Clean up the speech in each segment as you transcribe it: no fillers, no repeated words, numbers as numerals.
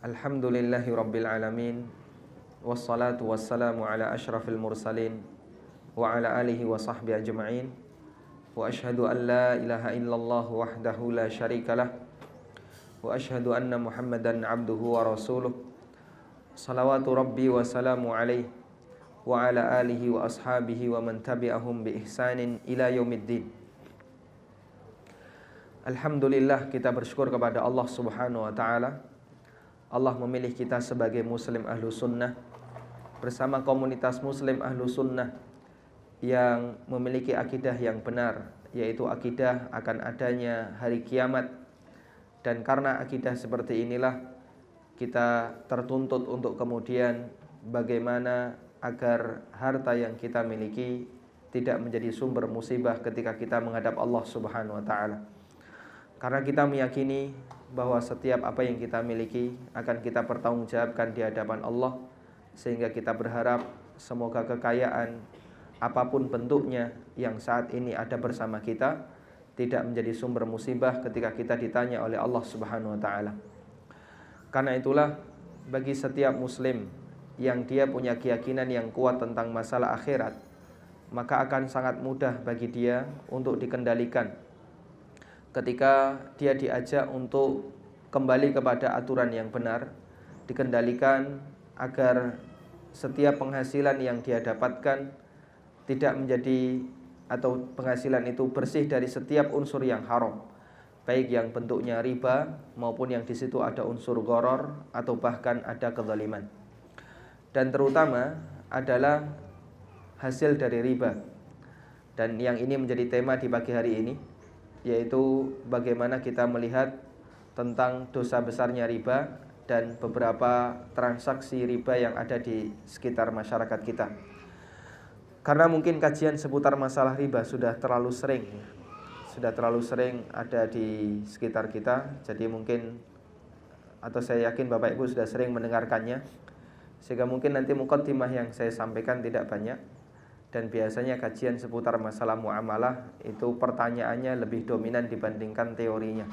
Alhamdulillahi Rabbil Alamin. Wassalatu wassalamu ala ashrafil mursalin wa ala alihi wa sahbihi ajma'in. Wa ashhadu an la ilaha illallah wahdahu la syarikalah. Wa ashhadu anna Muhammadan abduhu wa rasuluh. Salawatu Rabbi wa salamu alaihi wa ala alihi wa ashabihi wa man tabi'ahum bi ihsanin ila yaumiddin. Alhamdulillah, kita bersyukur kepada Allah Subhanahu wa taala. Allah memilih kita sebagai muslim ahlu sunnah bersama komunitas muslim ahlu sunnah yang memiliki akidah yang benar, yaitu akidah akan adanya hari kiamat. Dan karena akidah seperti inilah kita tertuntut untuk kemudian bagaimana agar harta yang kita miliki tidak menjadi sumber musibah ketika kita menghadap Allah Subhanahu wa taala. Karena kita meyakini bahwa setiap apa yang kita miliki akan kita pertanggungjawabkan di hadapan Allah, sehingga kita berharap semoga kekayaan apapun bentuknya yang saat ini ada bersama kita tidak menjadi sumber musibah ketika kita ditanya oleh Allah Subhanahu wa taala. Karena itulah bagi setiap muslim yang dia punya keyakinan yang kuat tentang masalah akhirat, maka akan sangat mudah bagi dia untuk dikendalikan ketika dia diajak untuk kembali kepada aturan yang benar, dikendalikan agar setiap penghasilan yang dia dapatkan tidak menjadi, atau penghasilan itu bersih dari setiap unsur yang haram, baik yang bentuknya riba maupun yang di situ ada unsur gharar atau bahkan ada kezaliman. Dan terutama adalah hasil dari riba. Dan yang ini menjadi tema di pagi hari ini, yaitu bagaimana kita melihat tentang dosa besarnya riba dan beberapa transaksi riba yang ada di sekitar masyarakat kita. Karena mungkin kajian seputar masalah riba sudah terlalu sering ada di sekitar kita, jadi mungkin, atau saya yakin Bapak Ibu sudah sering mendengarkannya, sehingga mungkin nanti muqaddimah yang saya sampaikan tidak banyak. Dan biasanya kajian seputar masalah muamalah itu pertanyaannya lebih dominan dibandingkan teorinya.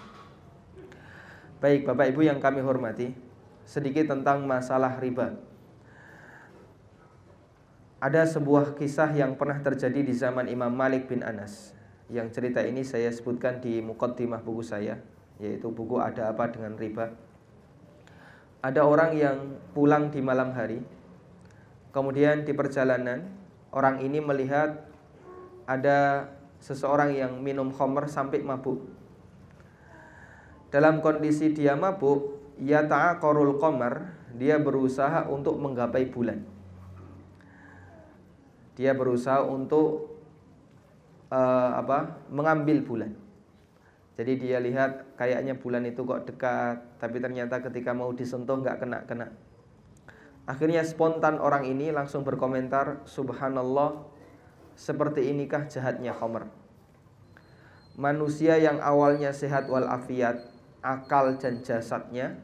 Baik Bapak Ibu yang kami hormati, sedikit tentang masalah riba. Ada sebuah kisah yang pernah terjadi di zaman Imam Malik bin Anas. Yang cerita ini saya sebutkan di muqaddimah buku saya, yaitu buku Ada Apa Dengan Riba. Ada orang yang pulang di malam hari, kemudian di perjalanan orang ini melihat ada seseorang yang minum khamr sampai mabuk. Dalam kondisi dia mabuk, yata'aqarul qamar, dia berusaha untuk menggapai bulan. Dia berusaha untuk mengambil bulan. Jadi dia lihat kayaknya bulan itu kok dekat, tapi ternyata ketika mau disentuh nggak kena-kena. Akhirnya spontan orang ini langsung berkomentar, subhanallah, seperti inikah jahatnya khamr. Manusia yang awalnya sehat walafiat, akal dan jasadnya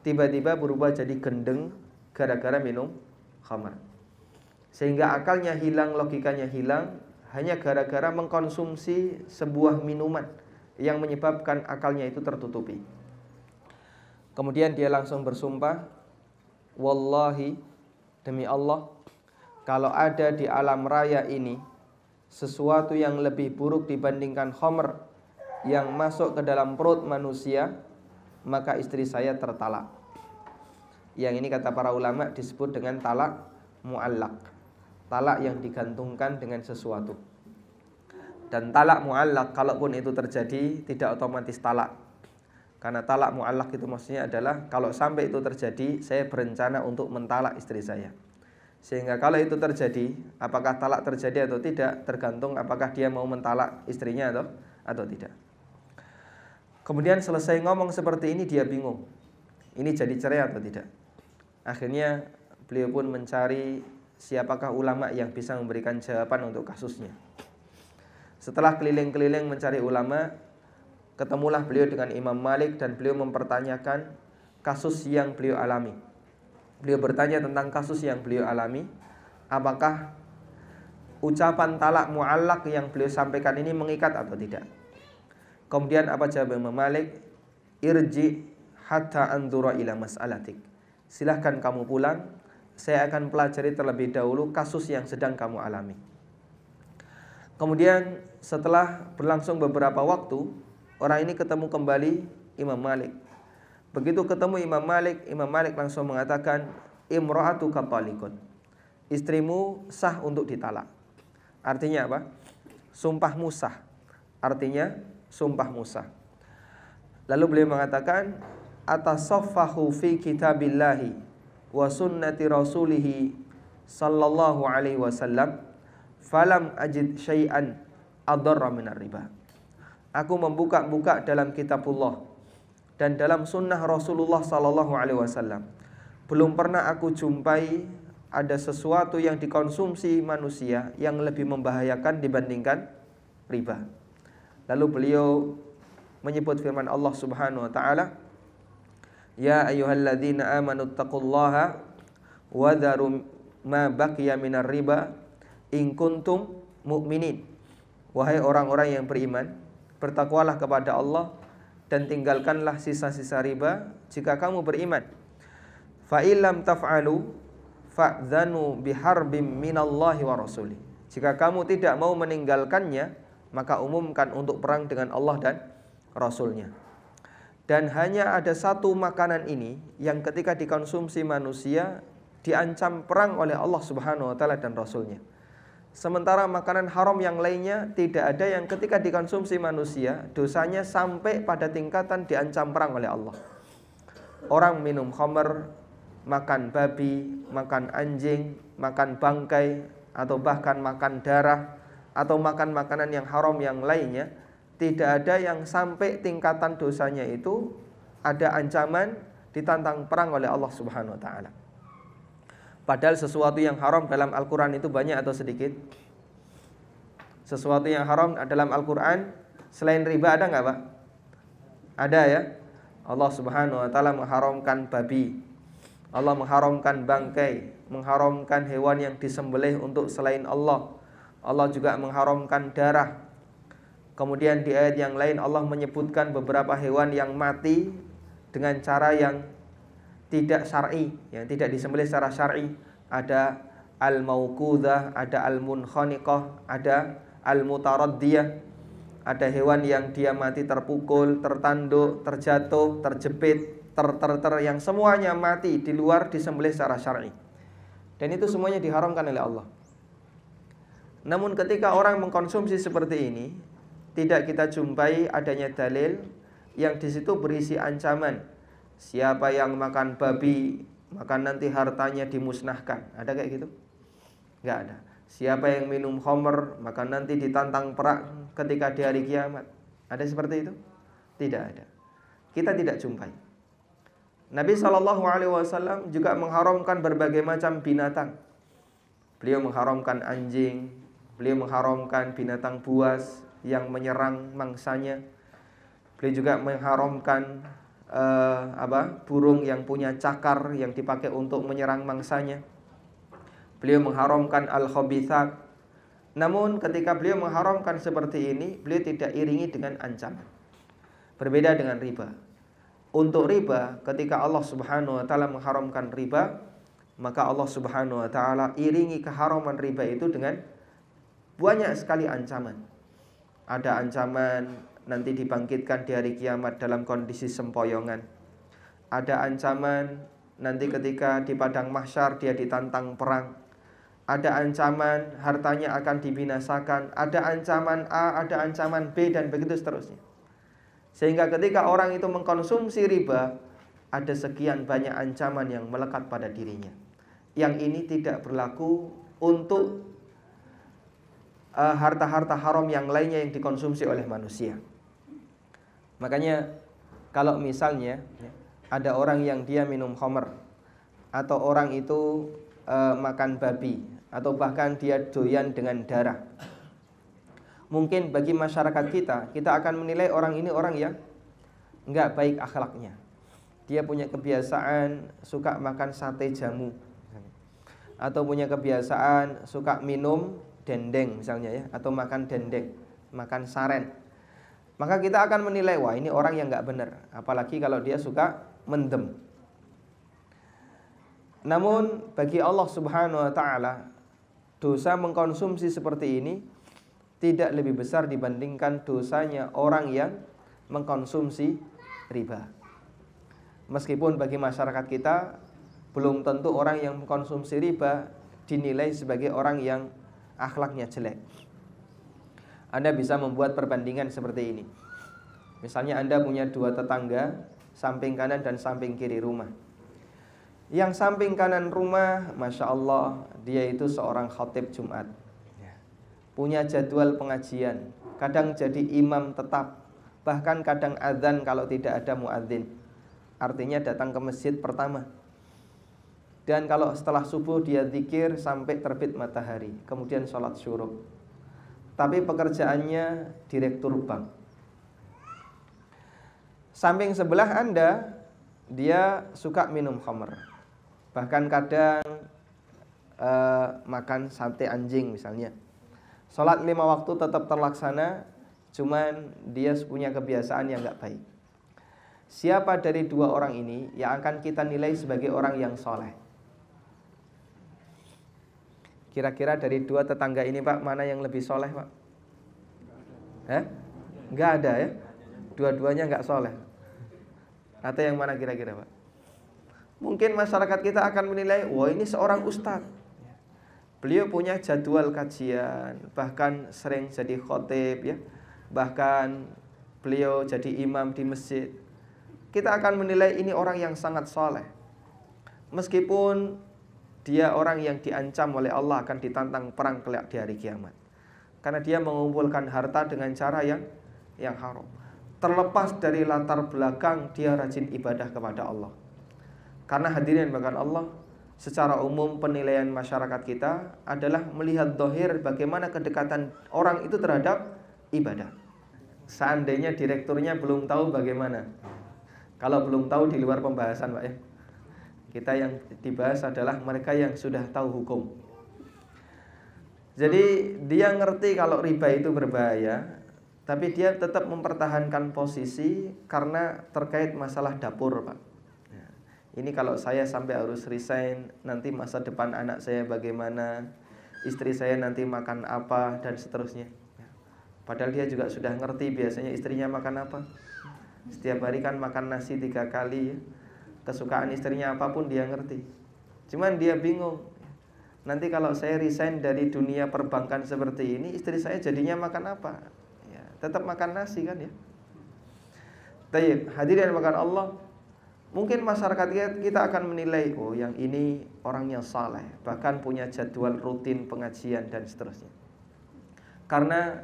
tiba-tiba berubah jadi gendeng gara-gara minum khamr. Sehingga akalnya hilang, logikanya hilang, hanya gara-gara mengkonsumsi sebuah minuman yang menyebabkan akalnya itu tertutupi. Kemudian dia langsung bersumpah, wallahi, demi Allah, kalau ada di alam raya ini sesuatu yang lebih buruk dibandingkan khamr yang masuk ke dalam perut manusia, maka istri saya tertalak. Yang ini kata para ulama disebut dengan talak mu'allaq, talak yang digantungkan dengan sesuatu. Dan talak mu'allaq, kalaupun itu terjadi, tidak otomatis talak. Karena talak mu'allaq itu maksudnya adalah kalau sampai itu terjadi, saya berencana untuk mentalak istri saya. Sehingga kalau itu terjadi, apakah talak terjadi atau tidak, tergantung apakah dia mau mentalak istrinya atau tidak. Kemudian selesai ngomong seperti ini, dia bingung, ini jadi cerai atau tidak. Akhirnya beliau pun mencari siapakah ulama yang bisa memberikan jawaban untuk kasusnya. Setelah keliling-keliling mencari ulama, ketemulah beliau dengan Imam Malik dan beliau mempertanyakan kasus yang beliau alami. Beliau bertanya tentang kasus yang beliau alami, apakah ucapan talak mu'allaq yang beliau sampaikan ini mengikat atau tidak. Kemudian apa jawab Imam Malik? Irji hatta anzura ila mas'alatik. Silahkan kamu pulang, saya akan pelajari terlebih dahulu kasus yang sedang kamu alami. Kemudian setelah berlangsung beberapa waktu, orang ini ketemu kembali Imam Malik. Begitu ketemu Imam Malik langsung mengatakan, imra'atuka talikun. Istrimu sah untuk ditalak. Artinya apa? Sumpahmu sah. Artinya sumpahmu sah. Lalu beliau mengatakan, atasaffahu fi kitabillahi wa sunnati rasulihi sallallahu alaihi wasallam falam ajid syai'an adarra minar riba. Aku membuka-buka dalam kitabullah dan dalam sunnah Rasulullah sallallahu alaihi wasallam. Belum pernah aku jumpai ada sesuatu yang dikonsumsi manusia yang lebih membahayakan dibandingkan riba. Lalu beliau menyebut firman Allah Subhanahu wa taala, ya ayyuhalladzina amanu taqullaha wa dharu ma baqiya minar riba in kuntum mu'minin. Wahai orang-orang yang beriman, bertakwalah kepada Allah dan tinggalkanlah sisa-sisa riba jika kamu beriman. Fa illam taf'alu fa'dzanu biharbim minallahi wa rasuli. Jika kamu tidak mau meninggalkannya, maka umumkan untuk perang dengan Allah dan Rasulnya. Dan hanya ada satu makanan ini yang ketika dikonsumsi manusia diancam perang oleh Allah Subhanahu wa taala dan Rasulnya. Sementara makanan haram yang lainnya tidak ada yang ketika dikonsumsi manusia dosanya sampai pada tingkatan diancam perang oleh Allah. Orang minum khamr, makan babi, makan anjing, makan bangkai, atau bahkan makan darah, atau makan makanan yang haram yang lainnya, tidak ada yang sampai tingkatan dosanya itu ada ancaman ditantang perang oleh Allah Subhanahu wa taala. Padahal sesuatu yang haram dalam Al-Quran itu banyak atau sedikit? Sesuatu yang haram dalam Al-Quran selain riba ada nggak Pak? Ada ya. Allah Subhanahu wa taala mengharamkan babi, Allah mengharamkan bangkai, mengharamkan hewan yang disembelih untuk selain Allah. Allah juga mengharamkan darah. Kemudian di ayat yang lain Allah menyebutkan beberapa hewan yang mati dengan cara yang tidak syar'i, yang tidak disembelih secara syar'i. Ada al-mauqudzah, ada al-munkhaniqah, ada al-mutaraddiyah. Ada hewan yang dia mati terpukul, tertanduk, terjatuh, terjepit, yang semuanya mati di luar disembelih secara syar'i. Dan itu semuanya diharamkan oleh Allah. Namun ketika orang mengkonsumsi seperti ini, tidak kita jumpai adanya dalil yang di situ berisi ancaman. Siapa yang makan babi, maka nanti hartanya dimusnahkan. Ada kayak gitu? Enggak ada. Siapa yang minum khamr, maka nanti ditantang perang ketika di hari kiamat. Ada seperti itu? Tidak ada. Kita tidak jumpai. Nabi SAW juga mengharamkan berbagai macam binatang. Beliau mengharamkan anjing, beliau mengharamkan binatang buas yang menyerang mangsanya. Beliau juga mengharamkan burung yang punya cakar yang dipakai untuk menyerang mangsanya. Beliau mengharamkan al-khabithat. Namun ketika beliau mengharamkan seperti ini, beliau tidak iringi dengan ancaman. Berbeda dengan riba. Untuk riba, ketika Allah Subhanahu wa taala mengharamkan riba, maka Allah Subhanahu wa taala iringi keharaman riba itu dengan banyak sekali ancaman. Ada ancaman nanti dibangkitkan di hari kiamat dalam kondisi sempoyongan. Ada ancaman nanti ketika di padang mahsyar dia ditantang perang. Ada ancaman hartanya akan dibinasakan. Ada ancaman A, ada ancaman B, dan begitu seterusnya. Sehingga ketika orang itu mengkonsumsi riba, ada sekian banyak ancaman yang melekat pada dirinya. Yang ini tidak berlaku untuk harta-harta haram yang lainnya yang dikonsumsi oleh manusia. Makanya kalau misalnya ada orang yang dia minum khamr, atau orang itu makan babi, atau bahkan dia doyan dengan darah, mungkin bagi masyarakat kita akan menilai orang ini orang yang enggak baik akhlaknya. Dia punya kebiasaan suka makan sate jamu, atau punya kebiasaan suka minum dendeng misalnya ya, atau makan dendeng, makan saren. Maka kita akan menilai, wah ini orang yang enggak benar. Apalagi kalau dia suka mendem. Namun bagi Allah Subhanahu wa taala, dosa mengkonsumsi seperti ini tidak lebih besar dibandingkan dosanya orang yang mengkonsumsi riba. Meskipun bagi masyarakat kita belum tentu orang yang mengkonsumsi riba dinilai sebagai orang yang akhlaknya jelek. Anda bisa membuat perbandingan seperti ini. Misalnya Anda punya dua tetangga, samping kanan dan samping kiri rumah. Yang samping kanan rumah, Masya Allah, dia itu seorang khatib Jumat, punya jadwal pengajian, kadang jadi imam tetap, bahkan kadang adzan kalau tidak ada muadzin. Artinya datang ke masjid pertama. Dan kalau setelah subuh dia zikir sampai terbit matahari, kemudian sholat syuruk. Tapi pekerjaannya direktur bank. Samping sebelah Anda, dia suka minum khamr. Bahkan kadang makan sate anjing misalnya. Sholat 5 waktu tetap terlaksana, cuman dia punya kebiasaan yang gak baik. Siapa dari dua orang ini yang akan kita nilai sebagai orang yang soleh? Kira-kira dari dua tetangga ini Pak, mana yang lebih soleh Pak? Nggak ada ya? Dua-duanya nggak soleh. Atau yang mana kira-kira Pak? Mungkin masyarakat kita akan menilai, wah ini seorang ustadz, beliau punya jadwal kajian, bahkan sering jadi khotib ya, bahkan beliau jadi imam di masjid. Kita akan menilai ini orang yang sangat soleh, meskipun dia orang yang diancam oleh Allah akan ditantang perang kelak di hari kiamat, karena dia mengumpulkan harta dengan cara yang haram. Terlepas dari latar belakang, dia rajin ibadah kepada Allah. Karena hadirin bahkan Allah, secara umum penilaian masyarakat kita adalah melihat zahir bagaimana kedekatan orang itu terhadap ibadah. Seandainya direkturnya belum tahu bagaimana. Kalau belum tahu di luar pembahasan Pak ya. Kita yang dibahas adalah mereka yang sudah tahu hukum. Jadi dia ngerti kalau riba itu berbahaya, tapi dia tetap mempertahankan posisi karena terkait masalah dapur Pak. Ini kalau saya sampai harus resign, nanti masa depan anak saya bagaimana, istri saya nanti makan apa, dan seterusnya. Padahal dia juga sudah ngerti biasanya istrinya makan apa. Setiap hari kan makan nasi 3 kali ya. Kesukaan istrinya apapun dia ngerti. Cuman dia bingung, nanti kalau saya resign dari dunia perbankan seperti ini, istri saya jadinya makan apa ya, tetap makan nasi kan ya. Tayyib, hadirin makan Allah. Mungkin masyarakat kita akan menilai, oh yang ini orang yang saleh, bahkan punya jadwal rutin pengajian dan seterusnya. Karena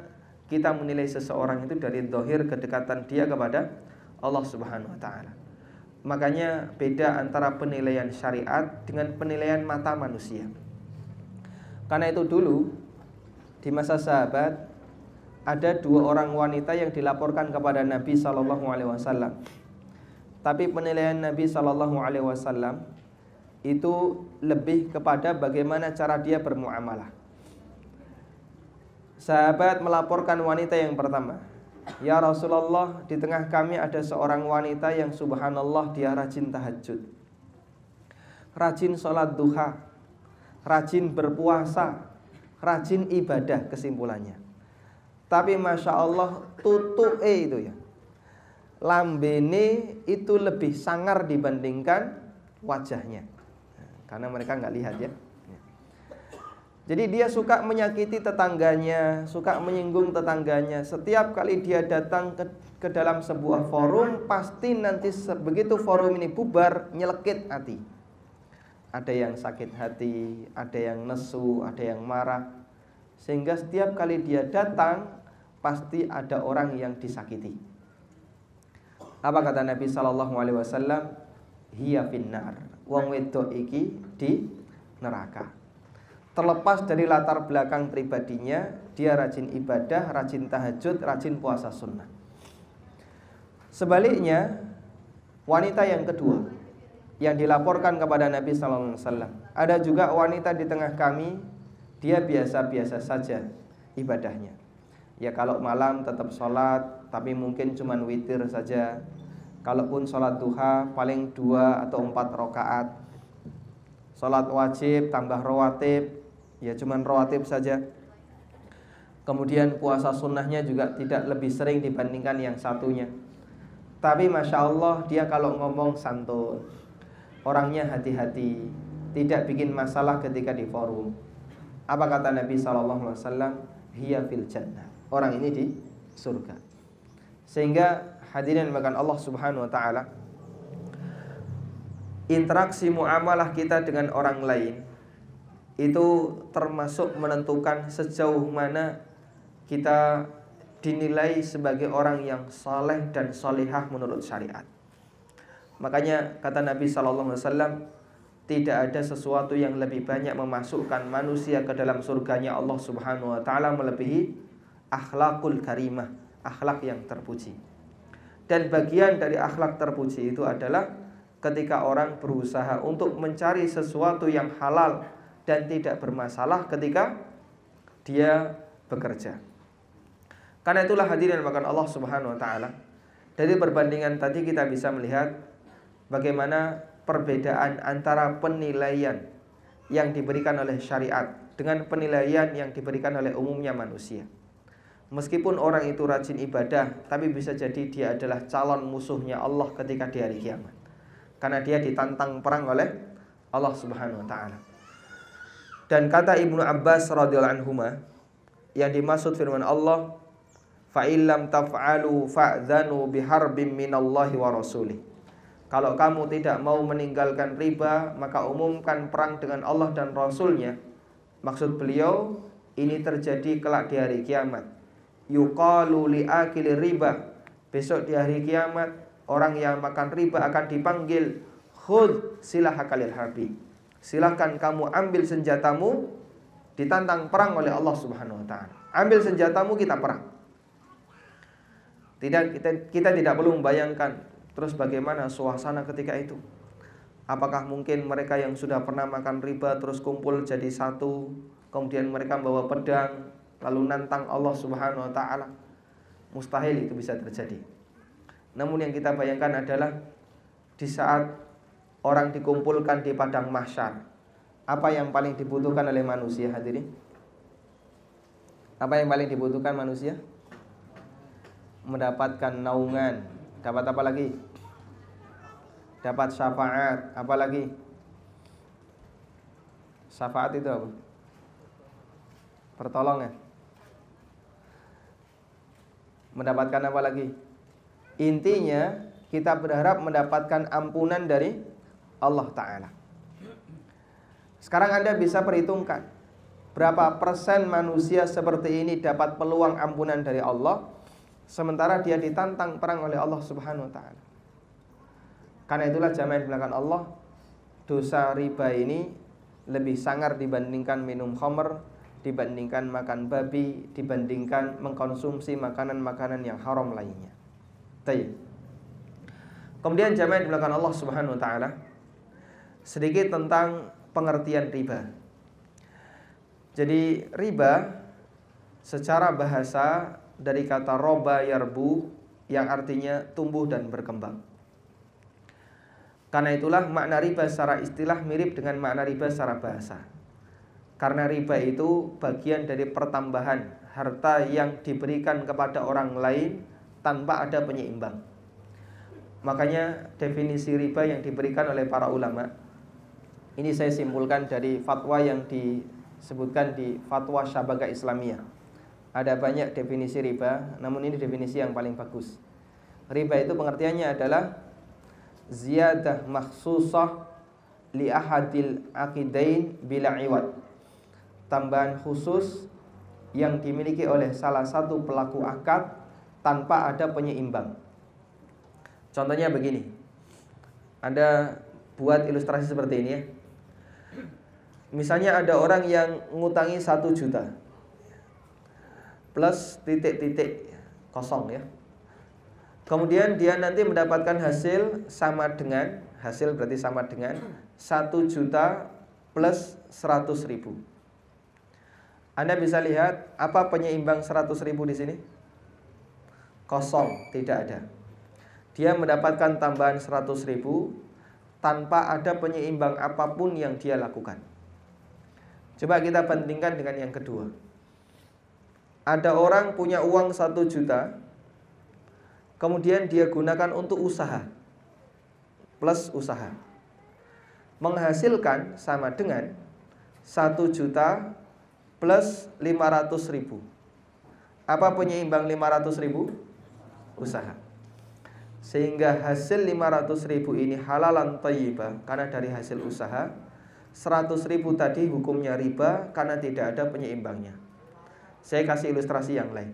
kita menilai seseorang itu dari zahir kedekatan dia kepada Allah Subhanahu wa taala. Makanya beda antara penilaian syariat dengan penilaian mata manusia. Karena itu dulu di masa sahabat ada 2 orang wanita yang dilaporkan kepada Nabi SAW. Tapi penilaian Nabi SAW itu lebih kepada bagaimana cara dia bermuamalah. Sahabat melaporkan wanita yang pertama, ya Rasulullah, di tengah kami ada seorang wanita yang subhanallah dia rajin tahajud, rajin sholat duha, rajin berpuasa, rajin ibadah kesimpulannya. Tapi Masya Allah tutuke itu ya, lambene itu lebih sangar dibandingkan wajahnya, karena mereka nggak lihat ya. Jadi dia suka menyakiti tetangganya, suka menyinggung tetangganya. Setiap kali dia datang ke dalam sebuah forum, pasti nanti begitu forum ini bubar, nyelekit hati. Ada yang sakit hati, ada yang nesu, ada yang marah. Sehingga setiap kali dia datang, pasti ada orang yang disakiti. Apa kata Nabi SAW? Hiya finnar, wong wedok iki di neraka. Terlepas dari latar belakang pribadinya, dia rajin ibadah, rajin tahajud, rajin puasa sunnah. Sebaliknya, wanita yang kedua yang dilaporkan kepada Nabi SAW, ada juga wanita di tengah kami, dia biasa-biasa saja ibadahnya. Ya kalau malam tetap sholat, tapi mungkin cuma witir saja. Kalaupun sholat duha paling 2 atau 4 rakaat. Sholat wajib tambah rawatib, ya cuman rawatib saja. Kemudian puasa sunnahnya juga tidak lebih sering dibandingkan yang satunya. Tapi Masya Allah dia kalau ngomong santun, orangnya hati-hati, tidak bikin masalah ketika di forum. Apa kata Nabi SAW? Hiya fil jannah, orang ini di surga. Sehingga hadirin makan Allah Subhanahu wa ta'ala, interaksi muamalah kita dengan orang lain itu termasuk menentukan sejauh mana kita dinilai sebagai orang yang saleh dan salihah menurut syariat. Makanya kata Nabi SAW, tidak ada sesuatu yang lebih banyak memasukkan manusia ke dalam surganya Allah Subhanahu wa ta'ala melebihi akhlakul karimah, akhlak yang terpuji. Dan bagian dari akhlak terpuji itu adalah ketika orang berusaha untuk mencari sesuatu yang halal dan tidak bermasalah ketika dia bekerja. Karena itulah hadirin makan Allah Subhanahu wa ta'ala, dari perbandingan tadi kita bisa melihat bagaimana perbedaan antara penilaian yang diberikan oleh syariat dengan penilaian yang diberikan oleh umumnya manusia. Meskipun orang itu rajin ibadah, tapi bisa jadi dia adalah calon musuhnya Allah ketika di hari kiamat, karena dia ditantang perang oleh Allah Subhanahu wa ta'ala. Dan kata Ibnu Abbas radhiyallahu anhuma, yang dimaksud firman Allah, fa illam taf'alu fa'dhanu biharbin minallahi wa rasulih. Kalau kamu tidak mau meninggalkan riba, maka umumkan perang dengan Allah dan Rasulnya. Maksud beliau, ini terjadi kelak di hari kiamat. Yuqalu li'akili riba, besok di hari kiamat orang yang makan riba akan dipanggil, khudh silahakalil harbi, silahkan kamu ambil senjatamu, ditantang perang oleh Allah Subhanahu wa ta'ala. Ambil senjatamu, kita perang. Kita tidak perlu membayangkan terus bagaimana suasana ketika itu. Apakah mungkin mereka yang sudah pernah makan riba terus kumpul jadi satu, kemudian mereka bawa pedang lalu nantang Allah Subhanahu wa ta'ala? Mustahil itu bisa terjadi. Namun yang kita bayangkan adalah di saat orang dikumpulkan di padang mahsyar, apa yang paling dibutuhkan oleh manusia, hadirin? Apa yang paling dibutuhkan manusia? Mendapatkan naungan. Dapat apa lagi? Dapat syafaat. Apa lagi? Syafaat itu apa? Pertolongan. Mendapatkan apa lagi? Intinya kita berharap mendapatkan ampunan dari Allah Ta'ala. Sekarang Anda bisa perhitungkan berapa persen manusia seperti ini dapat peluang ampunan dari Allah, sementara dia ditantang perang oleh Allah Subhanahu wa ta'ala. Karena itulah jamaah yang dimuliakan Allah, dosa riba ini lebih sangar dibandingkan minum khamr, dibandingkan makan babi, dibandingkan mengkonsumsi makanan-makanan yang haram lainnya. Baik. Kemudian jamaah yang dimuliakan Allah Subhanahu wa ta'ala, sedikit tentang pengertian riba. Jadi riba secara bahasa dari kata roba yarbu, yang artinya tumbuh dan berkembang. Karena itulah makna riba secara istilah mirip dengan makna riba secara bahasa. Karena riba itu bagian dari pertambahan harta yang diberikan kepada orang lain tanpa ada penyeimbang. Makanya definisi riba yang diberikan oleh para ulama, ini saya simpulkan dari fatwa yang disebutkan di Fatwa Syabagah Islamiyah. Ada banyak definisi riba, namun ini definisi yang paling bagus. Riba itu pengertiannya adalah ziyadah makhsusah li ahadil aqidain bila iwad, tambahan khusus yang dimiliki oleh salah satu pelaku akad tanpa ada penyeimbang. Contohnya begini, Anda buat ilustrasi seperti ini ya. Misalnya ada orang yang ngutangi 1 juta plus titik-titik kosong ya. Kemudian dia nanti mendapatkan hasil sama dengan, hasil berarti sama dengan 1 juta plus 100 ribu. Anda bisa lihat apa penyeimbang 100 ribu di sini? Kosong, tidak ada. dia mendapatkan tambahan 100.000 tanpa ada penyeimbang apapun yang dia lakukan. Coba kita bandingkan dengan yang kedua. Ada orang punya uang 1 juta, kemudian dia gunakan untuk usaha, plus usaha, menghasilkan sama dengan 1 juta plus 500.000. Apa penyeimbang 500.000? Usaha. Sehingga hasil 500.000 ini halalan thayyibah karena dari hasil usaha. 100.000 tadi hukumnya riba karena tidak ada penyeimbangnya. Saya kasih ilustrasi yang lain.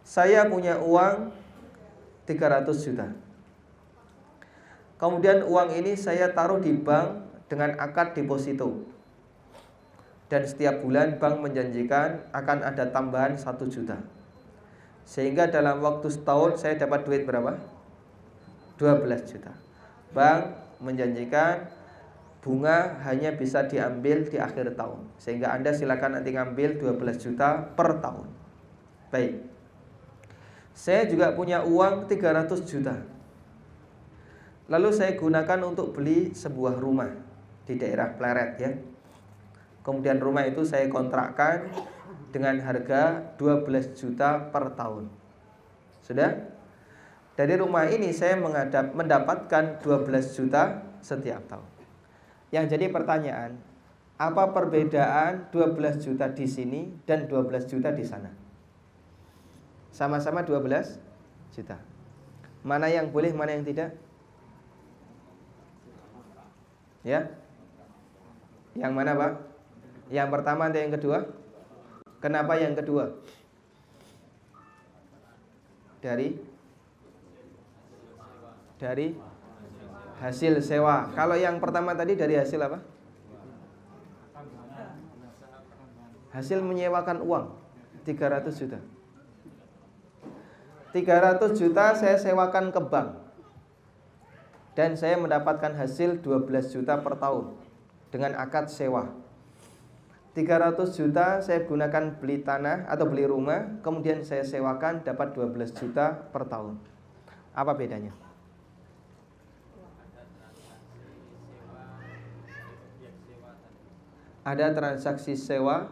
Saya punya uang 300 juta. Kemudian uang ini saya taruh di bank dengan akad deposito. Dan setiap bulan bank menjanjikan akan ada tambahan 1 juta. Sehingga dalam waktu setahun saya dapat duit berapa? 12 juta. Bank menjanjikan bunga hanya bisa diambil di akhir tahun. Sehingga Anda silakan nanti ngambil 12 juta per tahun. Baik. Saya juga punya uang 300 juta. Lalu saya gunakan untuk beli sebuah rumah di daerah Pleret ya. Kemudian rumah itu saya kontrakkan dengan harga 12 juta per tahun. Sudah? Dari rumah ini saya mendapatkan 12 juta setiap tahun. Yang jadi pertanyaan, apa perbedaan 12 juta di sini dan 12 juta di sana? Sama-sama 12 juta. Mana yang boleh, mana yang tidak? Ya? Yang mana, Pak? Yang pertama atau yang kedua? Kenapa yang kedua? Dari hasil sewa. Kalau yang pertama tadi dari hasil apa? Hasil menyewakan uang 300 juta. 300 juta saya sewakan ke bank. Dan saya mendapatkan hasil 12 juta per tahun dengan akad sewa. 300 juta saya gunakan beli tanah atau beli rumah, kemudian saya sewakan dapat 12 juta per tahun. Apa bedanya? Ada transaksi sewa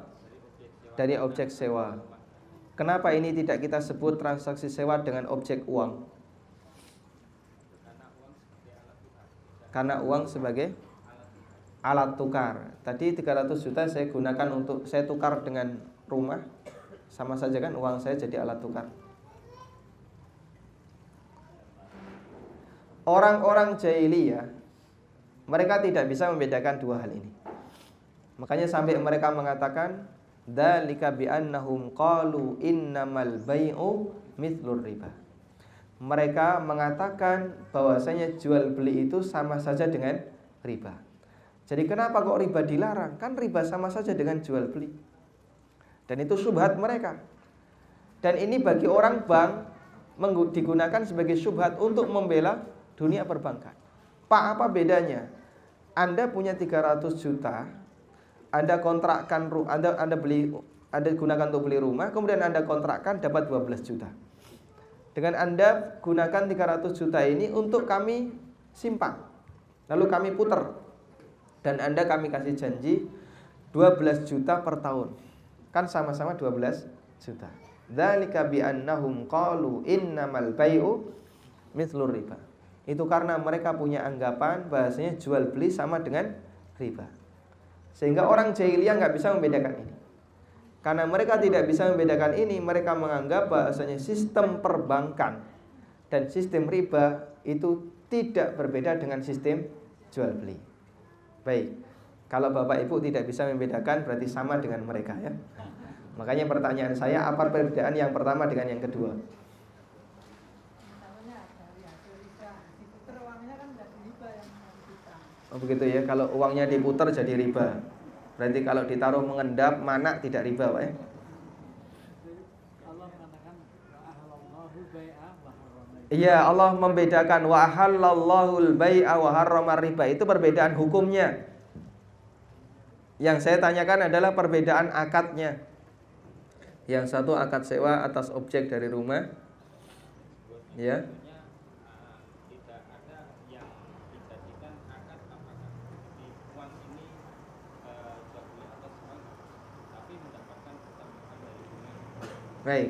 dari objek sewa. Kenapa ini tidak kita sebut transaksi sewa dengan objek uang? Karena uang sebagai alat tukar. Tadi 300 juta saya gunakan untuk saya tukar dengan rumah. Sama saja kan uang saya jadi alat tukar. Orang-orang jahiliyah mereka tidak bisa membedakan dua hal ini. Makanya sampai mereka mengatakan dzalika bi annahum qalu innamal bai'u mithlur riba. Mereka mengatakan bahwasanya jual beli itu sama saja dengan riba. Jadi kenapa kok riba dilarang? Kan riba sama saja dengan jual beli. Dan itu syubhat mereka. Dan ini bagi orang bank digunakan sebagai syubhat untuk membela dunia perbankan. Pak, apa bedanya? Anda punya 300 juta, Anda kontrakkan, Anda gunakan untuk beli rumah, kemudian Anda kontrakkan dapat 12 juta. Dengan Anda gunakan 300 juta ini untuk kami simpan, lalu kami putar, dan Anda kami kasih janji 12 juta per tahun. Kan sama-sama 12 juta. Dzalika bi annahum qalu innamal bai'u mithlur riba. Itu karena mereka punya anggapan bahasanya jual beli sama dengan riba. Sehingga orang jahiliyah nggak bisa membedakan ini. Karena mereka tidak bisa membedakan ini, mereka menganggap bahasanya sistem perbankan dan sistem riba itu tidak berbeda dengan sistem jual beli. Baik, kalau Bapak Ibu tidak bisa membedakan berarti sama dengan mereka ya. Makanya pertanyaan saya, apa perbedaan yang pertama dengan yang kedua? Oh begitu ya, kalau uangnya diputar jadi riba. Berarti kalau ditaruh mengendap, mana tidak riba, Pak ya? Iya, Allah membedakan wa ahallallahul bai'a wa harramar riba. Itu perbedaan hukumnya. Yang saya tanyakan adalah perbedaan akadnya. Yang satu akad sewa atas objek dari rumah, Ya. Tidak ada yang dijadikan akad apakah di uang ini jual beli atas uang, tapi mendapatkan ketambahan dari bunga. Baik.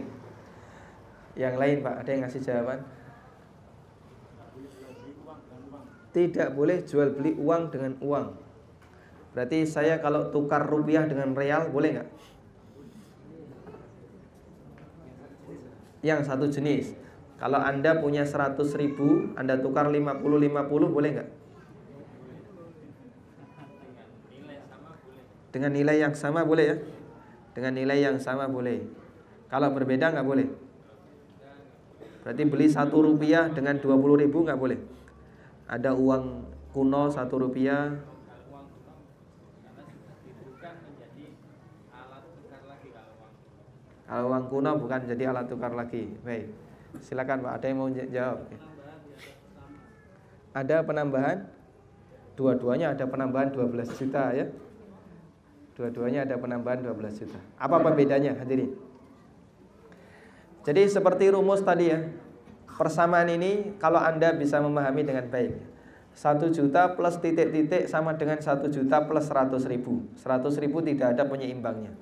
Yang lain Pak, ada yang ngasih jawaban? Tidak boleh jual beli uang dengan uang. Berarti saya kalau tukar rupiah dengan real boleh nggak? Yang satu jenis. Kalau Anda punya 100.000, Anda tukar 50-50 boleh nggak? Dengan nilai yang sama boleh ya? Dengan nilai yang sama boleh. Kalau berbeda nggak boleh. Berarti beli 1 rupiah dengan 20.000 nggak boleh. Ada uang kuno 1 rupiah. Kalau uang kuno bukan jadi alat tukar lagi. Baik. Silakan Pak, ada yang mau jawab? Ada penambahan? Dua-duanya ada penambahan 12 juta ya. Dua-duanya ada penambahan 12 juta. Apa bedanya hadirin? Jadi seperti rumus tadi ya. Persamaan ini kalau Anda bisa memahami dengan baik, 1 juta plus titik-titik sama dengan 1 juta plus 100.000. 100.000 tidak ada penyeimbangnya.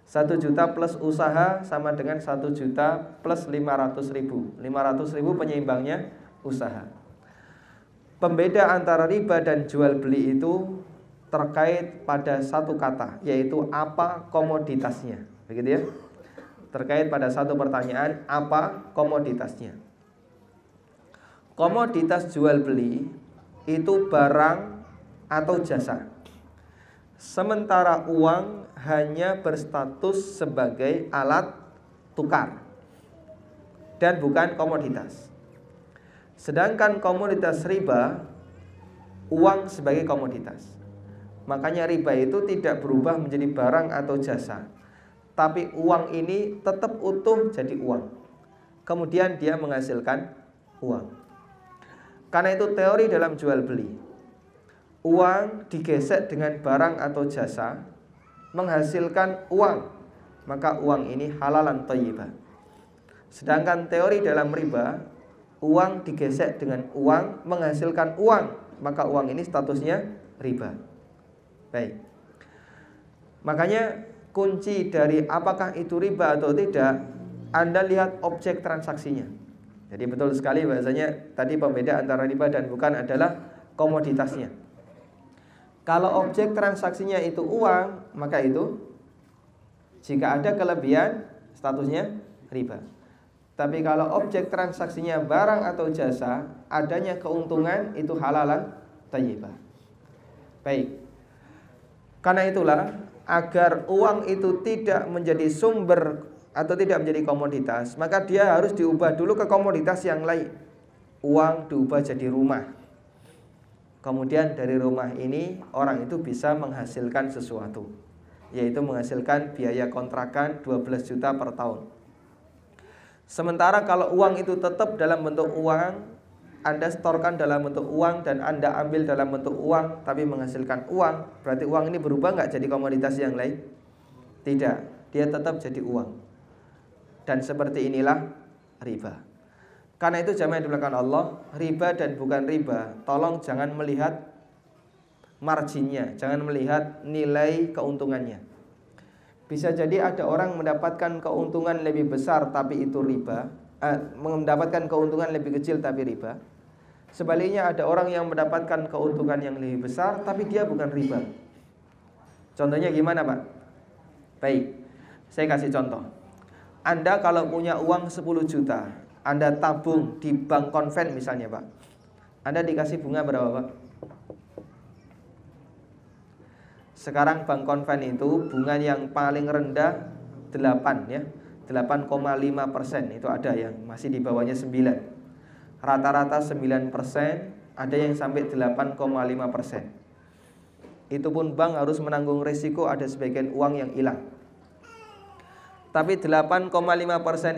1 juta plus usaha sama dengan 1 juta plus 500.000. 500.000 penyeimbangnya usaha. Pembeda antara riba dan jual beli itu terkait pada satu kata, yaitu apa komoditasnya. Begitu ya. Terkait pada satu pertanyaan, apa komoditasnya. Komoditas jual beli itu barang atau jasa. Sementara uang hanya berstatus sebagai alat tukar dan bukan komoditas. Sedangkan komoditas riba, uang sebagai komoditas. Makanya riba itu tidak berubah menjadi barang atau jasa, tapi uang ini tetap utuh jadi uang. Kemudian dia menghasilkan uang. Karena itu teori dalam jual beli, uang digesek dengan barang atau jasa menghasilkan uang, maka uang ini halalan thayyibah. Sedangkan teori dalam riba, uang digesek dengan uang menghasilkan uang, maka uang ini statusnya riba. Baik. Makanya kunci dari apakah itu riba atau tidak, Anda lihat objek transaksinya. Jadi betul sekali bahasanya tadi pembeda antara riba dan bukan adalah komoditasnya. Kalau objek transaksinya itu uang, maka itu jika ada kelebihan statusnya riba. Tapi kalau objek transaksinya barang atau jasa, adanya keuntungan itu halalan thayyibah. Baik. Karena itulah agar uang itu tidak menjadi sumber atau tidak menjadi komoditas, maka dia harus diubah dulu ke komoditas yang lain. Uang diubah jadi rumah. Kemudian dari rumah ini orang itu bisa menghasilkan sesuatu, yaitu menghasilkan biaya kontrakan 12 juta per tahun. Sementara kalau uang itu tetap dalam bentuk uang, Anda setorkan dalam bentuk uang dan Anda ambil dalam bentuk uang tapi menghasilkan uang, berarti uang ini berubah nggak jadi komoditas yang lain? Tidak, dia tetap jadi uang. Dan seperti inilah riba. Karena itu jamaah yang dimuliakan Allah, riba dan bukan riba, tolong jangan melihat marginnya, jangan melihat nilai keuntungannya. Bisa jadi ada orang mendapatkan keuntungan lebih besar tapi itu riba, mendapatkan keuntungan lebih kecil tapi riba. Sebaliknya ada orang yang mendapatkan keuntungan yang lebih besar tapi dia bukan riba. Contohnya gimana Pak? Baik, saya kasih contoh. Anda kalau punya uang 10 juta, Anda tabung di bank konven misalnya Pak, Anda dikasih bunga berapa Pak? Sekarang bank konven itu bunga yang paling rendah 8 ya, 8,5% itu ada yang masih di bawahnya 9. Rata-rata 9%, ada yang sampai 8,5%. Itu pun bank harus menanggung risiko ada sebagian uang yang hilang. Tapi 8,5%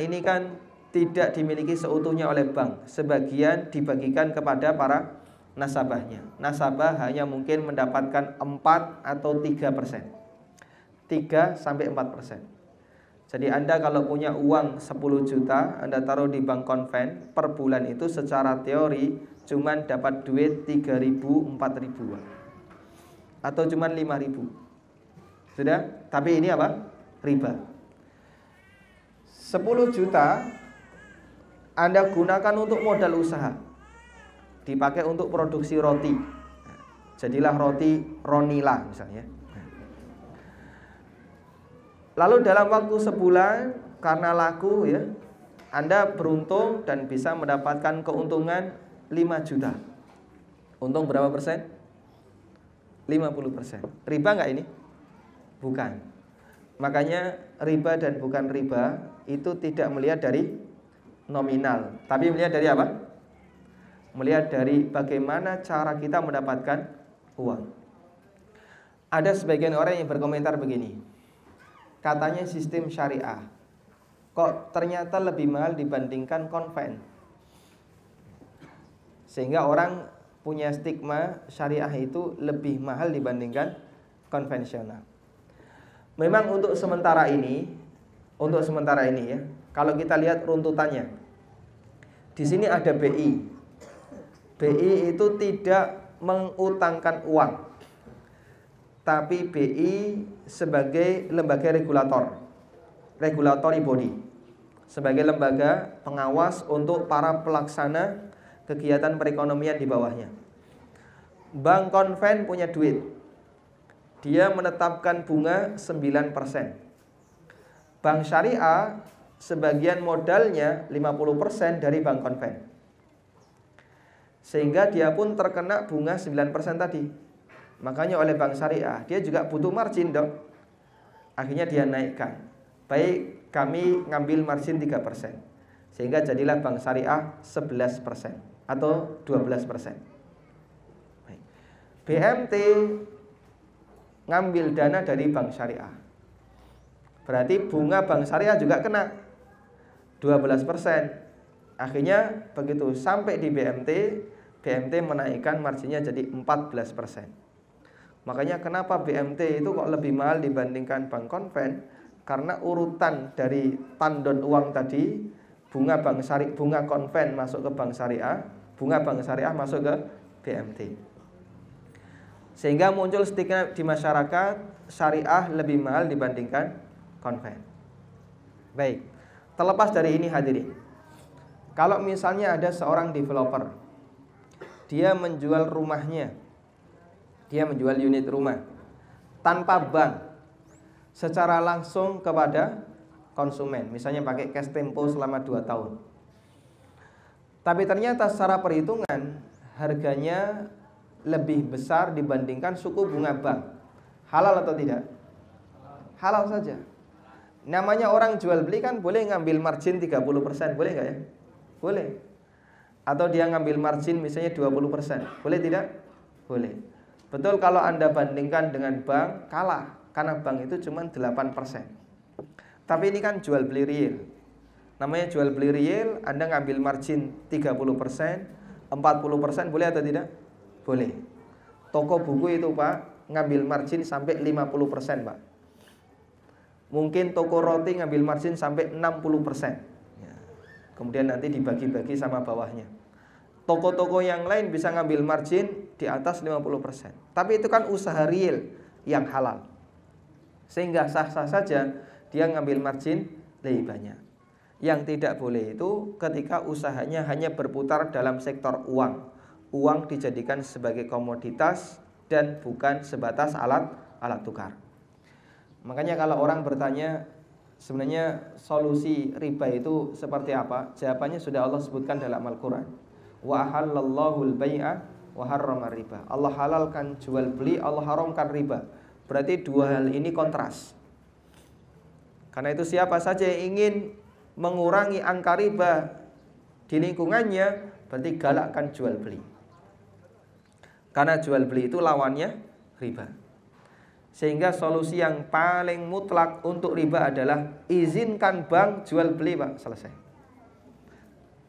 ini kan tidak dimiliki seutuhnya oleh bank. Sebagian dibagikan kepada para nasabahnya. Nasabah hanya mungkin mendapatkan 4 atau 3%. 3-4%. Jadi Anda kalau punya uang 10 juta, Anda taruh di bank konven, per bulan itu secara teori cuman dapat duit 3.000, 4.000. Atau cuman 5.000. Sudah? Tapi ini apa? Riba. 10 juta Anda gunakan untuk modal usaha, dipakai untuk produksi roti. Jadilah roti Ronila misalnya. Lalu dalam waktu sebulan karena laku ya, Anda beruntung dan bisa mendapatkan keuntungan 5 juta. Untung berapa persen? 50%. Riba nggak ini? Bukan. Makanya riba dan bukan riba itu tidak melihat dari nominal, tapi melihat dari apa? Melihat dari bagaimana cara kita mendapatkan uang. Ada sebagian orang yang berkomentar begini, katanya sistem syariah kok ternyata lebih mahal dibandingkan konven, sehingga orang punya stigma syariah itu lebih mahal dibandingkan konvensional. Memang untuk sementara ini ya, kalau kita lihat runtutannya, di sini ada BI. BI itu tidak mengutangkan uang, tapi BI sebagai lembaga regulatory body, sebagai lembaga pengawas untuk para pelaksana kegiatan perekonomian di bawahnya. Bank konven punya duit, dia menetapkan bunga 9%. Bank syariah sebagian modalnya 50% dari bank konven, sehingga dia pun terkena bunga 9% tadi. Makanya oleh bank syariah dia juga butuh margin dong. Akhirnya dia naikkan. Baik, kami ngambil margin 3%, sehingga jadilah bank syariah 11% atau 12%. Baik. BMT ngambil dana dari bank syariah, berarti bunga bank syariah juga kena 12%. Akhirnya begitu sampai di BMT menaikkan marginnya jadi 14%. Makanya kenapa BMT itu kok lebih mahal dibandingkan bank konven? Karena urutan dari tandon uang tadi, bunga konven masuk ke bank syariah, bunga bank syariah masuk ke BMT. Sehingga muncul stigma di masyarakat, syariah lebih mahal dibandingkan konven. Baik, terlepas dari ini hadirin, kalau misalnya ada seorang developer, dia menjual rumahnya, dia menjual unit rumah tanpa bank, secara langsung kepada konsumen, misalnya pakai cash tempo selama 2 tahun. Tapi ternyata secara perhitungan harganya lebih besar dibandingkan suku bunga bank. Halal atau tidak? Halal saja. Namanya orang jual beli kan boleh ngambil margin 30%, boleh nggak ya? Boleh. Atau dia ngambil margin misalnya 20%, boleh tidak? Boleh. Betul kalau Anda bandingkan dengan bank, kalah, karena bank itu cuma 8%. Tapi ini kan jual beli real. Namanya jual beli real, Anda ngambil margin 30%, 40%, boleh atau tidak? Boleh. Toko buku itu Pak, ngambil margin sampai 50% Pak. Mungkin toko roti ngambil margin sampai 60%. Kemudian nanti dibagi-bagi sama bawahnya. Toko-toko yang lain bisa ngambil margin di atas 50%. Tapi itu kan usaha real yang halal, sehingga sah-sah saja dia ngambil margin lebih banyak. Yang tidak boleh itu ketika usahanya hanya berputar dalam sektor uang. Uang dijadikan sebagai komoditas dan bukan sebatas alat tukar. Makanya kalau orang bertanya sebenarnya solusi riba itu seperti apa? Jawabannya sudah Allah sebutkan dalam Al-Quran. Wa ahallallahu al-bai'a wa harrama riba. Allah halalkan jual beli, Allah haramkan riba. Berarti dua hal ini kontras. Karena itu siapa saja yang ingin mengurangi angka riba di lingkungannya, berarti galakkan jual beli. Karena jual beli itu lawannya riba. Sehingga solusi yang paling mutlak untuk riba adalah izinkan bank jual beli Pak, selesai.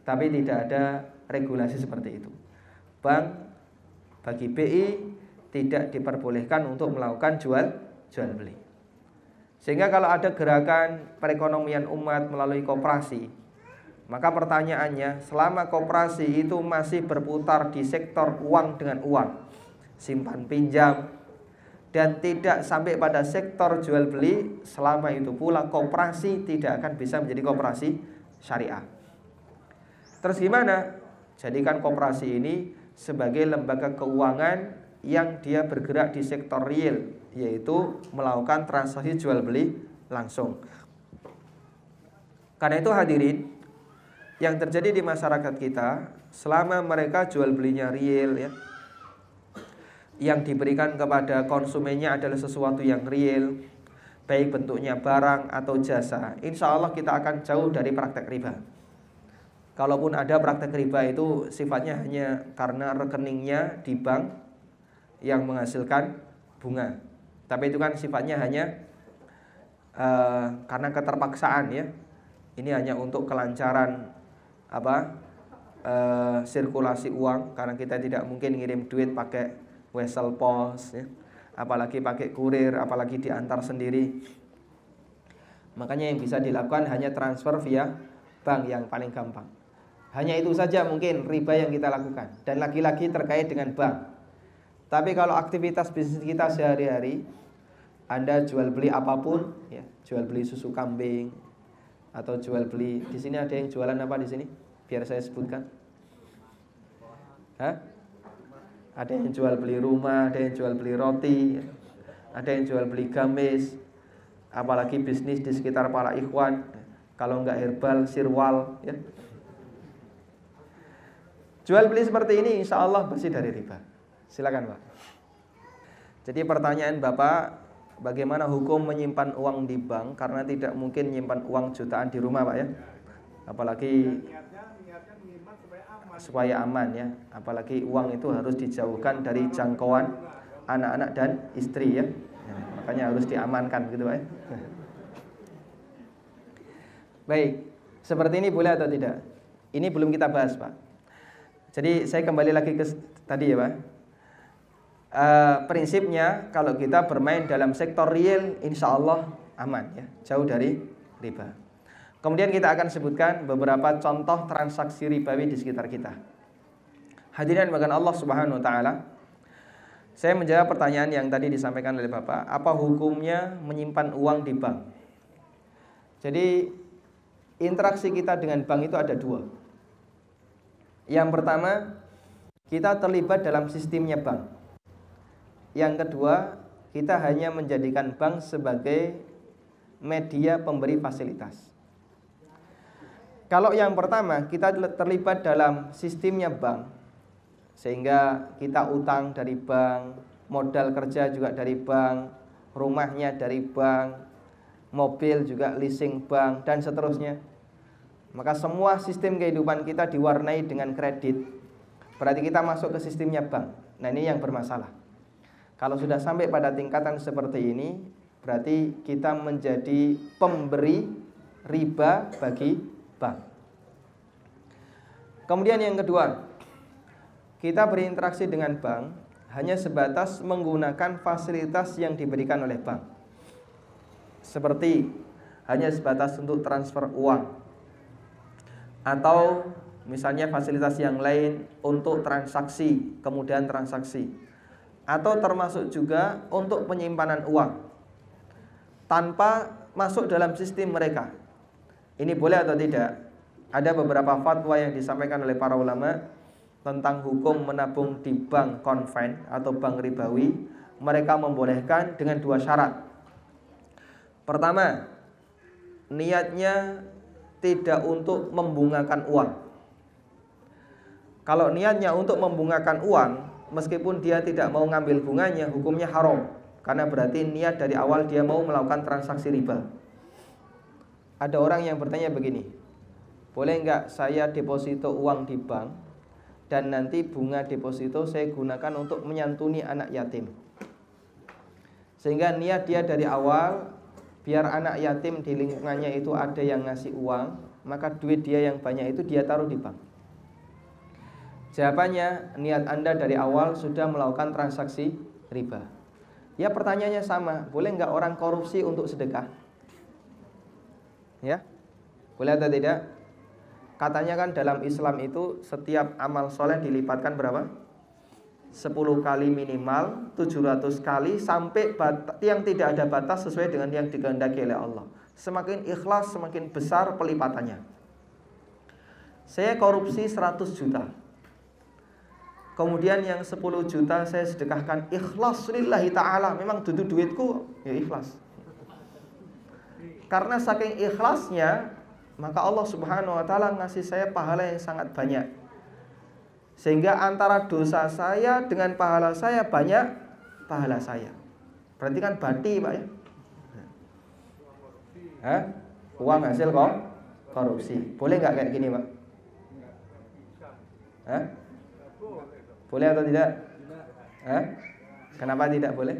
Tapi tidak ada regulasi seperti itu. Bank bagi BI tidak diperbolehkan untuk melakukan jual beli. Sehingga kalau ada gerakan perekonomian umat melalui koperasi, maka pertanyaannya, selama koperasi itu masih berputar di sektor uang dengan uang, simpan pinjam, dan tidak sampai pada sektor jual beli, selama itu pula koperasi tidak akan bisa menjadi koperasi syariah. Terus gimana? Jadikan koperasi ini sebagai lembaga keuangan yang dia bergerak di sektor real, yaitu melakukan transaksi jual beli langsung. Karena itu hadirin, yang terjadi di masyarakat kita, selama mereka jual belinya real ya, yang diberikan kepada konsumennya adalah sesuatu yang real, baik bentuknya barang atau jasa, insya Allah kita akan jauh dari praktek riba. Kalaupun ada praktek riba itu sifatnya hanya karena rekeningnya di bank yang menghasilkan bunga. Tapi itu kan sifatnya hanya karena keterpaksaan ya. Ini hanya untuk kelancaran sirkulasi uang, karena kita tidak mungkin ngirim duit pakai wesel pos ya. Apalagi pakai kurir, apalagi diantar sendiri. Makanya yang bisa dilakukan hanya transfer via bank yang paling gampang. Hanya itu saja mungkin riba yang kita lakukan, dan lagi-lagi terkait dengan bank. Tapi kalau aktivitas bisnis kita sehari-hari, Anda jual beli apapun ya, jual beli susu kambing atau jual beli, di sini ada yang jualan apa di sini? Biar saya sebutkan. Hah? Ada yang jual beli rumah, ada yang jual beli roti, ada yang jual beli gamis. Apalagi bisnis di sekitar para ikhwan, kalau enggak herbal, sirwal ya. Jual beli seperti ini insya Allah bersih dari riba. Silakan Pak. Jadi pertanyaan Bapak, bagaimana hukum menyimpan uang di bank? Karena tidak mungkin menyimpan uang jutaan di rumah Pak ya. Apalagi supaya aman ya. Apalagi uang itu harus dijauhkan dari jangkauan anak-anak dan istri ya. Makanya harus diamankan gitu Pak ya. Baik, seperti ini boleh atau tidak? Ini belum kita bahas Pak. Jadi saya kembali lagi ke tadi ya Pak. Prinsipnya kalau kita bermain dalam sektor real, insya Allah aman ya, jauh dari riba. Kemudian kita akan sebutkan beberapa contoh transaksi ribawi di sekitar kita. Hadirin bahkan Allah Subhanahu Wa Taala, saya menjawab pertanyaan yang tadi disampaikan oleh Bapak. Apa hukumnya menyimpan uang di bank? Jadi interaksi kita dengan bank itu ada dua. Yang pertama, kita terlibat dalam sistemnya bank. Yang kedua, kita hanya menjadikan bank sebagai media pemberi fasilitas. Kalau yang pertama, kita terlibat dalam sistemnya bank, sehingga kita utang dari bank, modal kerja juga dari bank, rumahnya dari bank, mobil juga leasing bank, dan seterusnya. Maka semua sistem kehidupan kita diwarnai dengan kredit. Berarti kita masuk ke sistemnya bank. Nah ini yang bermasalah. Kalau sudah sampai pada tingkatan seperti ini, berarti kita menjadi pemberi riba bagi bank. Kemudian yang kedua, kita berinteraksi dengan bank hanya sebatas menggunakan fasilitas yang diberikan oleh bank. Seperti hanya sebatas untuk transfer uang, atau misalnya fasilitas yang lain untuk transaksi, kemudian transaksi, atau termasuk juga untuk penyimpanan uang tanpa masuk dalam sistem mereka. Ini boleh atau tidak? Ada beberapa fatwa yang disampaikan oleh para ulama tentang hukum menabung di bank konven atau bank ribawi. Mereka membolehkan dengan dua syarat. Pertama, niatnya tidak untuk membungakan uang. Kalau niatnya untuk membungakan uang, meskipun dia tidak mau ngambil bunganya, hukumnya haram. Karena berarti niat dari awal dia mau melakukan transaksi riba. Ada orang yang bertanya begini, boleh enggak saya deposito uang di bank, dan nanti bunga deposito saya gunakan untuk menyantuni anak yatim. Sehingga niat dia dari awal, biar anak yatim di lingkungannya itu ada yang ngasih uang, maka duit dia yang banyak itu dia taruh di bank. Jawabannya, niat Anda dari awal sudah melakukan transaksi riba. Ya pertanyaannya sama, boleh nggak orang korupsi untuk sedekah? Ya, boleh atau tidak? Katanya kan dalam Islam itu setiap amal soleh dilipatkan berapa? 10 kali minimal, 700 kali, sampai yang tidak ada batas sesuai dengan yang dikehendaki oleh Allah. Semakin ikhlas semakin besar pelipatannya. Saya korupsi 100 juta, kemudian yang 10 juta saya sedekahkan ikhlas lillahi ta'ala. Memang duduk duitku, ya ikhlas. Karena saking ikhlasnya, maka Allah subhanahu wa ta'ala ngasih saya pahala yang sangat banyak. Sehingga antara dosa saya dengan pahala saya banyak pahala saya. Berarti kan bati Pak ya. Hah? Uang hasil korupsi. Boleh nggak kayak gini Pak? Hah? Boleh atau tidak? Hah? Kenapa tidak boleh?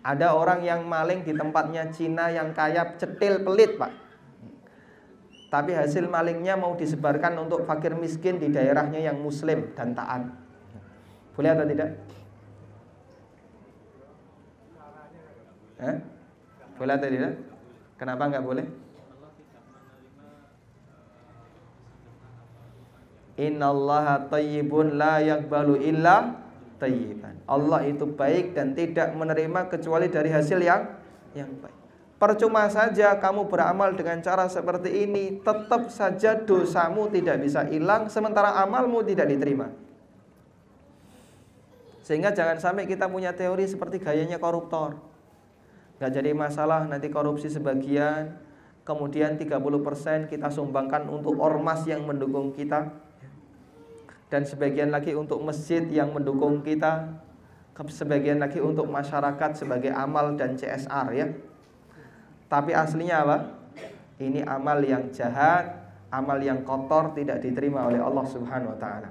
Ada orang yang maling di tempatnya Cina yang kaya cetil pelit Pak, tapi hasil malingnya mau disebarkan untuk fakir miskin di daerahnya yang muslim dan taat. Boleh atau tidak? Boleh atau tidak? Kenapa nggak boleh? Innallaha thayyibun la yaqbalu illa thayyiban. Allah itu baik dan tidak menerima kecuali dari hasil yang baik. Percuma saja kamu beramal dengan cara seperti ini, tetap saja dosamu tidak bisa hilang, sementara amalmu tidak diterima. Sehingga jangan sampai kita punya teori seperti gayanya koruptor. Gak jadi masalah nanti korupsi sebagian, kemudian 30% kita sumbangkan untuk ormas yang mendukung kita, dan sebagian lagi untuk masjid yang mendukung kita, sebagian lagi untuk masyarakat sebagai amal dan CSR ya. Tapi aslinya apa? Ini amal yang jahat, amal yang kotor, tidak diterima oleh Allah Subhanahu wa taala.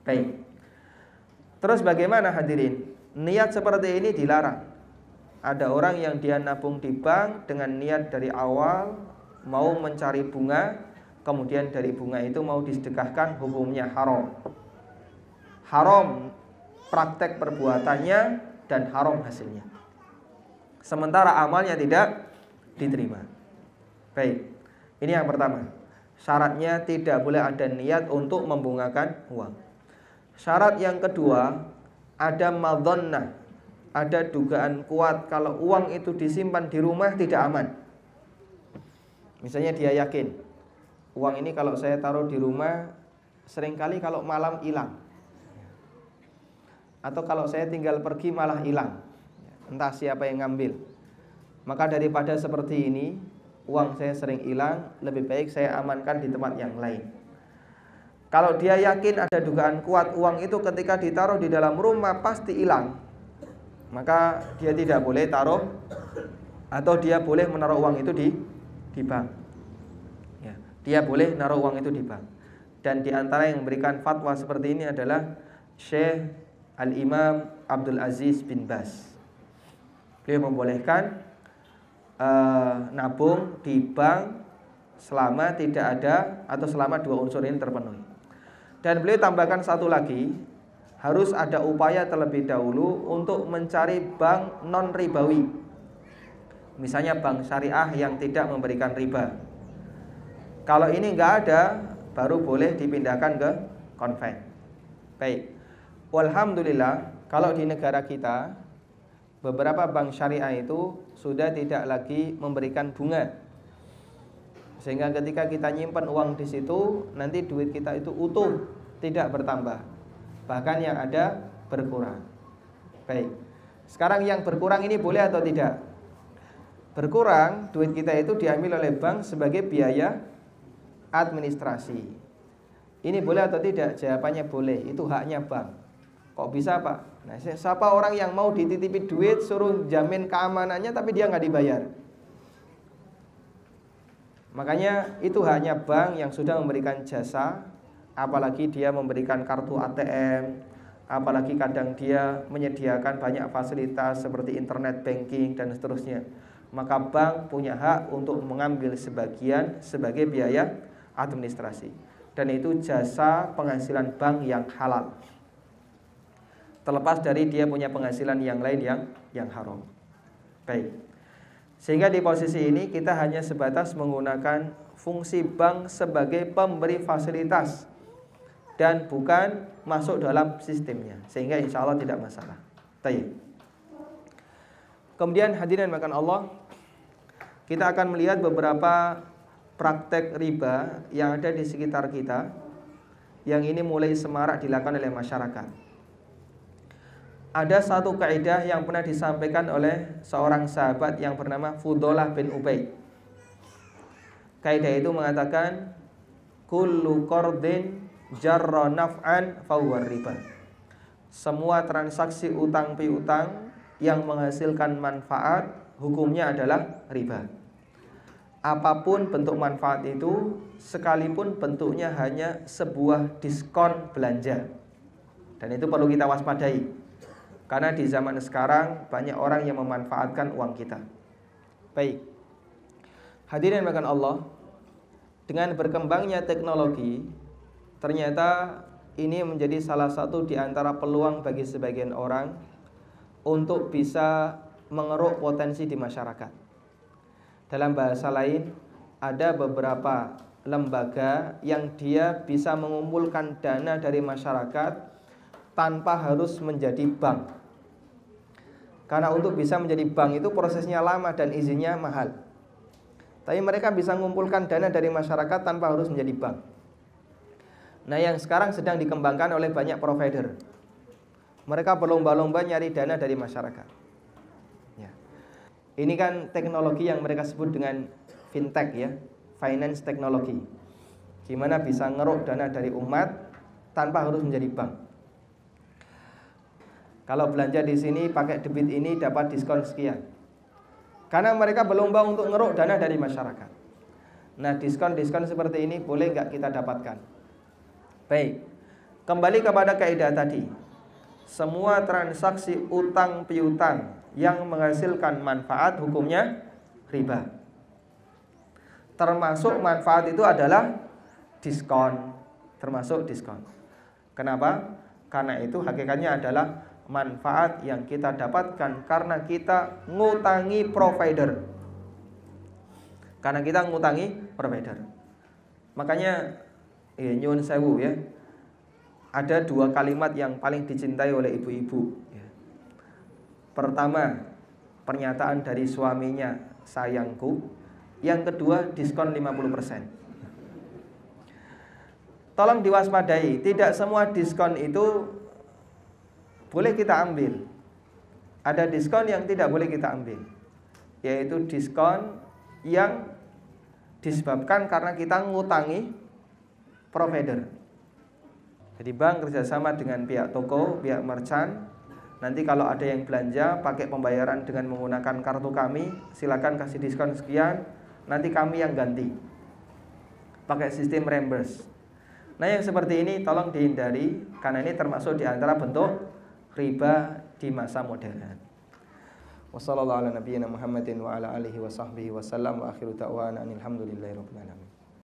Baik. Terus bagaimana hadirin? Niat seperti ini dilarang. Ada orang yang dia nabung di bank dengan niat dari awal mau mencari bunga, kemudian dari bunga itu mau disedekahkan, hukumnya haram. Haram praktek perbuatannya dan haram hasilnya. Sementara amalnya tidak diterima. Baik, ini yang pertama. Syaratnya tidak boleh ada niat untuk membungakan uang. Syarat yang kedua, ada madzannah, ada dugaan kuat kalau uang itu disimpan di rumah tidak aman. Misalnya dia yakin, uang ini kalau saya taruh di rumah, seringkali kalau malam hilang, atau kalau saya tinggal pergi malah hilang, entah siapa yang ngambil. Maka daripada seperti ini, uang saya sering hilang, lebih baik saya amankan di tempat yang lain. Kalau dia yakin ada dugaan kuat uang itu ketika ditaruh di dalam rumah pasti hilang, maka dia tidak boleh taruh, atau dia boleh menaruh uang itu di bank ya, dia boleh naruh uang itu di bank. Dan di antara yang memberikan fatwa seperti ini adalah Syekh Al-Imam Abdul Aziz bin Baz. Beliau membolehkan nabung di bank selama tidak ada atau selama dua unsur ini terpenuhi. Dan beliau tambahkan satu lagi, harus ada upaya terlebih dahulu untuk mencari bank non ribawi. Misalnya bank syariah yang tidak memberikan riba. Kalau ini nggak ada, baru boleh dipindahkan ke konven. Baik. Alhamdulillah, kalau di negara kita beberapa bank syariah itu sudah tidak lagi memberikan bunga, sehingga ketika kita nyimpan uang di situ, nanti duit kita itu utuh, tidak bertambah, bahkan yang ada berkurang. Baik, sekarang yang berkurang ini boleh atau tidak? Berkurang, duit kita itu diambil oleh bank sebagai biaya administrasi. Ini boleh atau tidak? Jawabannya boleh, itu haknya bank. Kok bisa Pak? Nah, siapa orang yang mau dititipi duit, suruh jamin keamanannya tapi dia nggak dibayar? Makanya itu haknya bank yang sudah memberikan jasa. Apalagi dia memberikan kartu ATM, apalagi kadang dia menyediakan banyak fasilitas seperti internet banking dan seterusnya. Maka bank punya hak untuk mengambil sebagian sebagai biaya administrasi. Dan itu jasa penghasilan bank yang halal. terlepas dari dia punya penghasilan yang lain yang haram. Baik. Sehingga di posisi ini kita hanya sebatas menggunakan fungsi bank sebagai pemberi fasilitas dan bukan masuk dalam sistemnya, sehingga insya Allah tidak masalah. Baik. Kemudian hadirin makan Allah, kita akan melihat beberapa praktek riba yang ada di sekitar kita, yang ini mulai semarak dilakukan oleh masyarakat. Ada satu kaidah yang pernah disampaikan oleh seorang sahabat yang bernama Fudalah bin Ubaid. Kaidah itu mengatakan kullu qardin jarra naf'an fahuwa riba. Semua transaksi utang piutang yang menghasilkan manfaat hukumnya adalah riba. Apapun bentuk manfaat itu, sekalipun bentuknya hanya sebuah diskon belanja. Dan itu perlu kita waspadai. Karena di zaman sekarang banyak orang yang memanfaatkan uang kita. Baik. Hadirin makan Allah, dengan berkembangnya teknologi, ternyata ini menjadi salah satu di antara peluang bagi sebagian orang untuk bisa mengeruk potensi di masyarakat. Dalam bahasa lain, ada beberapa lembaga yang dia bisa mengumpulkan dana dari masyarakat tanpa harus menjadi bank. Karena untuk bisa menjadi bank itu prosesnya lama dan izinnya mahal. Tapi mereka bisa mengumpulkan dana dari masyarakat tanpa harus menjadi bank. Nah, yang sekarang sedang dikembangkan oleh banyak provider. Mereka berlomba-lomba nyari dana dari masyarakat. Ya. Ini kan teknologi yang mereka sebut dengan fintech ya, finance technology. Gimana bisa ngeruk dana dari umat tanpa harus menjadi bank. Kalau belanja di sini pakai debit ini dapat diskon sekian. Karena mereka berlomba untuk ngeruk dana dari masyarakat. Nah, diskon-diskon seperti ini boleh nggak kita dapatkan? Baik, kembali kepada kaidah tadi. Semua transaksi utang piutang yang menghasilkan manfaat hukumnya riba. Termasuk manfaat itu adalah diskon. Termasuk diskon. Kenapa? Karena itu hakikatnya adalah manfaat yang kita dapatkan karena kita ngutangi provider. Karena kita ngutangi provider. Makanya nyun sewu ya. Ada dua kalimat yang paling dicintai oleh ibu-ibu ya. Pertama, pernyataan dari suaminya, sayangku. Yang kedua, diskon 50%. Tolong diwaspadai, tidak semua diskon itu boleh kita ambil. Ada diskon yang tidak boleh kita ambil, yaitu diskon yang disebabkan karena kita ngutangi provider. Jadi bank kerjasama dengan pihak toko, pihak merchant. Nanti kalau ada yang belanja pakai pembayaran dengan menggunakan kartu kami, silakan kasih diskon sekian, nanti kami yang ganti. Pakai sistem reimburse. Nah, yang seperti ini tolong dihindari karena ini termasuk di antara bentuk riba di masa modern. Wassallallahu ala nabiyyina Muhammadin wa ala alihi wa sahbihi wa sallam wa akhiru da'wana alhamdulillahi rabbil alamin.